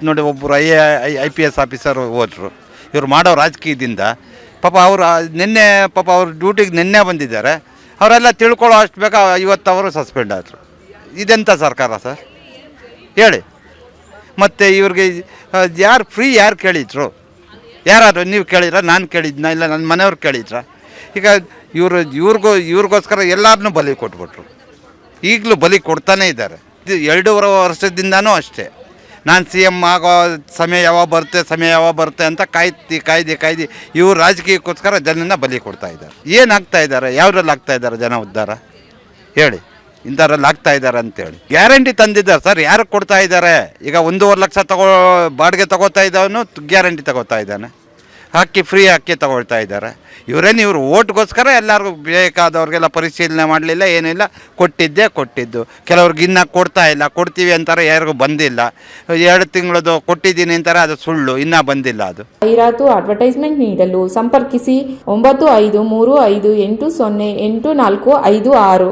ನೋಡಿ ಒಬ್ಬರು IPS officer ಹೋದರು. ಇವರು ಮಾಡೋ ರಾಜಕೀಯದಿಂದ ಪಾಪ ಅವರು ನಿನ್ನೆ ಅವ್ರ ಡ್ಯೂಟಿಗೆ ನಿನ್ನೆ ಬಂದಿದ್ದಾರೆ. ಅವರೆಲ್ಲ ತಿಳ್ಕೊಳ್ಳೋ ಅಷ್ಟು ಬೇಗ 50 ಅವರು ಸಸ್ಪೆಂಡ್ ಆದರು. ಇದೆಂಥ ಸರ್ಕಾರ ಸರ್ ಹೇಳಿ? ಮತ್ತು ಇವ್ರಿಗೆ ಯಾರು ಫ್ರೀ ಯಾರು ಕೇಳಿದ್ರು? ಯಾರಾದ್ರು ನೀವು ಕೇಳಿದ್ರ? ನಾನು ಕೇಳಿದ್ನ? ಇಲ್ಲ ನನ್ನ ಮನೆಯವ್ರು ಕೇಳಿದ್ರ? ಈಗ ಇವ್ರಿಗೋಸ್ಕರ ಎಲ್ಲರನ್ನೂ ಬಲಿ ಕೊಟ್ಬಿಟ್ರು. ಈಗಲೂ ಬಲಿ ಕೊಡ್ತಾನೇ ಇದ್ದಾರೆ. ಇದು 2.5 ವರ್ಷದಿಂದನೂ ಅಷ್ಟೇ. ನಾನು CM ಆಗೋ ಸಮಯ ಯಾವಾಗ ಬರುತ್ತೆ ಅಂತ ಕಾಯ್ದು ಇವ್ರು ರಾಜಕೀಯಕ್ಕೋಸ್ಕರ ಜನನ ಬಲಿ ಕೊಡ್ತಾ ಇದ್ದಾರೆ. ಏನಾಗ್ತಾ ಇದ್ದಾರೆ? ಯಾವುದ್ರಲ್ಲಿ ಆಗ್ತಾ ಇದ್ದಾರೆ ಜನ ಉದ್ಧಾರ ಹೇಳಿ? ಇಂಥದ್ರಲ್ಲಿ ಆಗ್ತಾ ಇದ್ದಾರೆ ಅಂತೇಳಿ ಗ್ಯಾರಂಟಿ ತಂದಿದ್ದಾರೆ ಸರ್. ಯಾರು ಕೊಡ್ತಾ ಇದ್ದಾರೆ? ಈಗ 1.5 ಲಕ್ಷ ಬಾಡಿಗೆ ತಗೋತಾ ಇದ್ದವನು ಗ್ಯಾರಂಟಿ ತಗೋತಾ ಇದ್ದಾನೆ. ಫ್ರೀ ಅಕ್ಕಿ ತಗೊಳ್ತಾ ಇದ್ದಾರೆ. ಇವರು ಓಟ್ಗೋಸ್ಕರ ಎಲ್ಲರಿಗೂ ಬೇಕಾದವ್ರಿಗೆಲ್ಲ ಪರಿಶೀಲನೆ ಮಾಡಲಿಲ್ಲ, ಏನಿಲ್ಲ, ಕೊಟ್ಟಿದ್ದು. ಕೆಲವ್ರಿಗೆ ಇನ್ನೂ ಕೊಡ್ತೀವಿ ಅಂತಾರೆ, ಯಾರಿಗೂ ಬಂದಿಲ್ಲ. 2 ತಿಂಗಳದು ಕೊಟ್ಟಿದ್ದೀನಿ ಅಂತಾರೆ, ಅದು ಸುಳ್ಳು, ಇನ್ನೂ ಬಂದಿಲ್ಲ. ಅದು ಜಾಹೀರಾತು ಅಡ್ವರ್ಟೈಸ್ಮೆಂಟ್ ನೀಡಲು ಸಂಪರ್ಕಿಸಿ 9535808456.